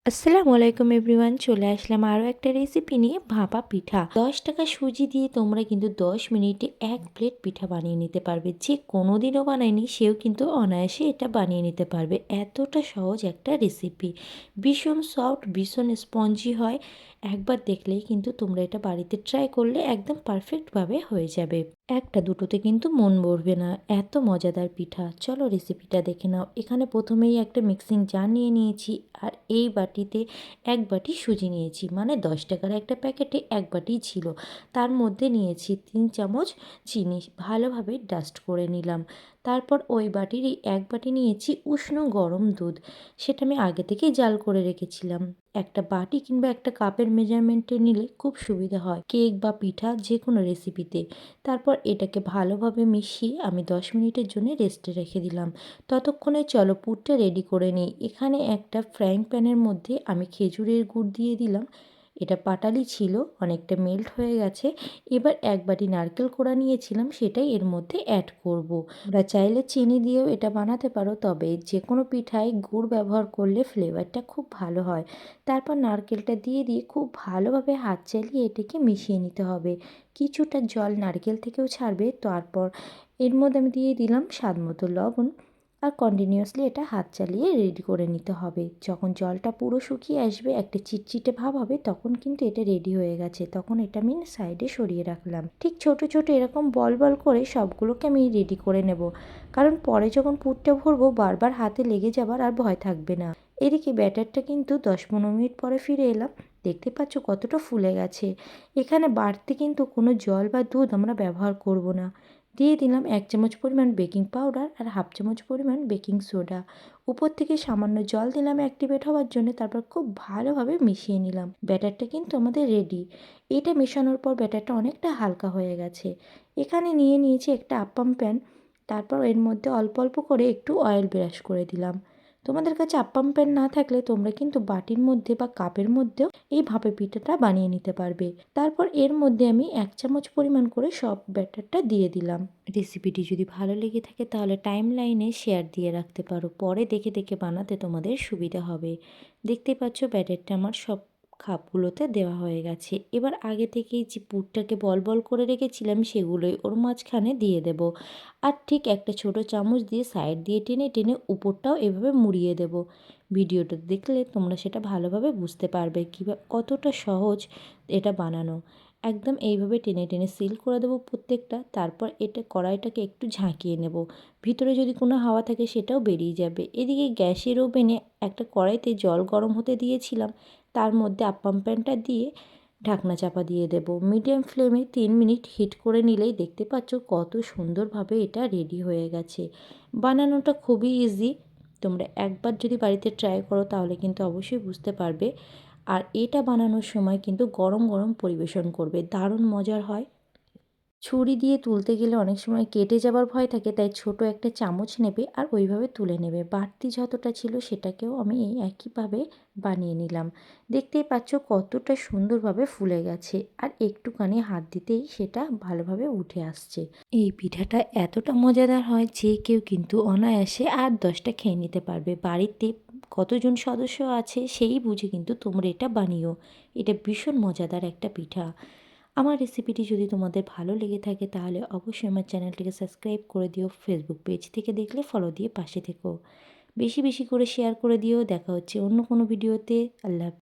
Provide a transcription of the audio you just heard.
আসসালামু আলাইকুম এভরিওয়ান, চলে আসলাম আরও একটা রেসিপি নিয়ে। ভাপা পিঠা। 10 টাকা সুজি দিয়ে তোমরা কিন্তু 10 মিনিটে 1 প্লেট পিঠা বানিয়ে নিতে পারবে। যে কোনো দিনও বানায়নি সেও কিন্তু অনায়াসে এটা বানিয়ে নিতে পারবে। এতটা সহজ একটা রেসিপি, ভীষণ সফট, ভীষণ স্পঞ্জি হয়। একবার দেখলেই কিন্তু তোমরা এটা বাড়িতে ট্রাই করলে একদম পারফেক্টভাবে হয়ে যাবে। একটা দুটোতে কিন্তু মন ভরবে না, এত মজাদার পিঠা। চলো রেসিপিটা দেখে নাও। এখানে প্রথমেই একটা মিক্সিং জার নিয়ে নিয়েছি, আর এই বাটিতে 1 বাটি সুজি নিয়েছি, মানে 10 টাকার একটা প্যাকেটে 1 বাটি ছিল। তার মধ্যে নিয়েছি 3 চামচ চিনি, ভালোভাবে ডাস্ট করে নিলাম। তারপর ওই বাটিরই 1 বাটি নিয়েছি উষ্ণ গরম দুধ, সেটা আমি আগে থেকেই জাল করে রেখেছিলাম। একটা বাটি কিংবা একটা কাপের মেজারমেন্টে নিলে খুব সুবিধা হয় কেক বা পিঠা যে কোনো রেসিপিতে। তারপর এটাকে ভালোভাবে মিশিয়ে আমি 10 মিনিটের জন্য রেস্টে রেখে দিলাম। ততক্ষণে চলো পুরটা রেডি করে নিই। এখানে একটা ফ্রাইং প্যানের মধ্যে আমি খেজুরের গুড় দিয়ে দিলাম। এটা পাটালি ছিল, অনেকটা মেল্ট হয়ে গেছে। এবার 1 বাটি নারকেল কোড়া নিয়েছিলাম, সেটাই এর মধ্যে অ্যাড করব। তোমরা চাইলে চিনি দিয়েও এটা বানাতে পারো, তবে যে কোনো পিঠায় গুড় ব্যবহার করলে ফ্লেভারটা খুব ভালো হয়। তারপর নারকেলটা দিয়ে খুব ভালোভাবে হাত চালিয়ে এটাকে মিশিয়ে নিতে হবে। কিছুটা জল নারকেল থেকেও ছাড়বে। তারপর এর মধ্যে আমি দিয়ে দিলাম স্বাদ মতো লবণ, আর কন্টিনিউয়াসলি এটা হাত চালিয়ে রেডি করে নিতে হবে। যখন জলটা পুরো শুকিয়ে আসবে, একটা চিটচিটে ভাব হবে, তখন কিন্তু এটা রেডি হয়ে গেছে। তখন এটা আমি সাইডে সরিয়ে রাখলাম। ঠিক ছোট ছোট এরকম বল বল করে সবগুলোকে আমি রেডি করে নেব, কারণ পরে যখন পুরটা ভরবো বারবার হাতে লেগে যাবার আর ভয় থাকবে না। এদিকে ব্যাটারটা কিন্তু 10-15 মিনিট পরে ফিরে এলাম। দেখতে পাচ্ছ কতটা ফুলে গেছে। এখানে বাড়তি কিন্তু কোনো জল বা দুধ আমরা ব্যবহার করব না। দিয়ে দিলাম 1 চামচ পরিমাণ বেকিং পাউডার আর 1/2 চামচ পরিমাণ বেকিং সোডা। উপর থেকে সামান্য জল দিলাম অ্যাক্টিভেট হওয়ার জন্য। তারপর খুব ভালোভাবে মিশিয়ে নিলাম। ব্যাটারটা কিন্তু আমাদের রেডি। এটা মেশানোর পর ব্যাটারটা অনেকটা হালকা হয়ে গেছে। এখানে নিয়ে নিয়েছি একটা আপ্পাম প্যান। তারপর এর মধ্যে অল্প অল্প করে একটু অয়েল ব্রাশ করে দিলাম। তোমাদের কাছে আপ্পাম প্যান না থাকলে তোমরা কিন্তু বাটির মধ্যে বা কাপের মধ্যেও এই ভাপে পিঠাটা বানিয়ে নিতে পারবে। তারপর এর মধ্যে আমি 1 চামচ পরিমাণ করে সব ব্যাটারটা দিয়ে দিলাম। রেসিপিটি যদি ভালো লেগে থাকে তাহলে টাইম লাইনে শেয়ার দিয়ে রাখতে পারো, পরে দেখে দেখে বানাতে তোমাদের সুবিধা হবে। দেখতে পাচ্ছ ব্যাটারটা আমার সব খাপগুলোতে দেওয়া হয়ে গেছে। এবার আগে থেকেই যে পুরটাকে বল বল করে রেখেছিলাম সেগুলোই ওর মাঝখানে দিয়ে দেব। আর ঠিক একটা ছোট চামচ দিয়ে সাইড দিয়ে টেনে টেনে উপরটাও এভাবে মুড়িয়ে দেব। ভিডিওটা দেখলে তোমরা সেটা ভালোভাবে বুঝতে পারবে কতটা সহজ এটা বানানো। একদম এইভাবে টেনে টেনে সিল করে দেবো প্রত্যেকটা। তারপর এটা কড়াইটাকে একটু ঝাঁকিয়ে নেব, ভিতরে যদি কোনো হাওয়া থাকে সেটাও বেরিয়ে যাবে। এদিকে গ্যাসের ওভেনে একটা কড়াইতে জল গরম হতে দিয়েছিলাম, তার মধ্যে আপ্পাম প্যানটা দিয়ে ঢাকনা চাপা দিয়ে দেব। মিডিয়াম ফ্লেমে 3 মিনিট হিট করে নিলেই দেখতে পাচ্ছ কত সুন্দরভাবে এটা রেডি হয়ে গেছে। বানানোটা খুবই ইজি। তোমরা একবার যদি বাড়িতে ট্রাই করো তাহলে কিন্তু অবশ্যই বুঝতে পারবে। আর এটা বানানোর সময় কিন্তু গরম গরম পরিবেশন করবে, দারুণ মজার হয়। ছুরি দিয়ে তুলতে গেলে অনেক সময় কেটে যাবার ভয় থাকে, তাই ছোট একটা চামচ নেবে আর ওইভাবে তুলে নেবে। বাড়তি যতটা ছিল সেটাকেও আমি এই একইভাবে বানিয়ে নিলাম। দেখতেই পাচ্ছ কতটা সুন্দরভাবে ফুলে গেছে, আর একটুখানি হাত দিতেই সেটা ভালোভাবে উঠে আসছে। এই পিঠাটা এতটা মজাদার হয় যে কেউ কিন্তু অনায়াসে 8-10টা খেয়ে নিতে পারবে। বাড়িতে কতজন সদস্য আছে সেই বুঝে কিন্তু তোমরা এটা বানিও। এটা ভীষণ মজাদার একটা পিঠা। আমার রেসিপিটি যদি তোমাদের ভালো লেগে থাকে তাহলে অবশ্যই আমার চ্যানেলটিকে সাবস্ক্রাইব করে দিও। ফেসবুক পেজ থেকে দেখলে ফলো দিয়ে পাশে থেকো। বেশি বেশি করে শেয়ার করে দিও। দেখা হচ্ছে অন্য কোনো ভিডিওতে। আল্লাহ হাফেজ।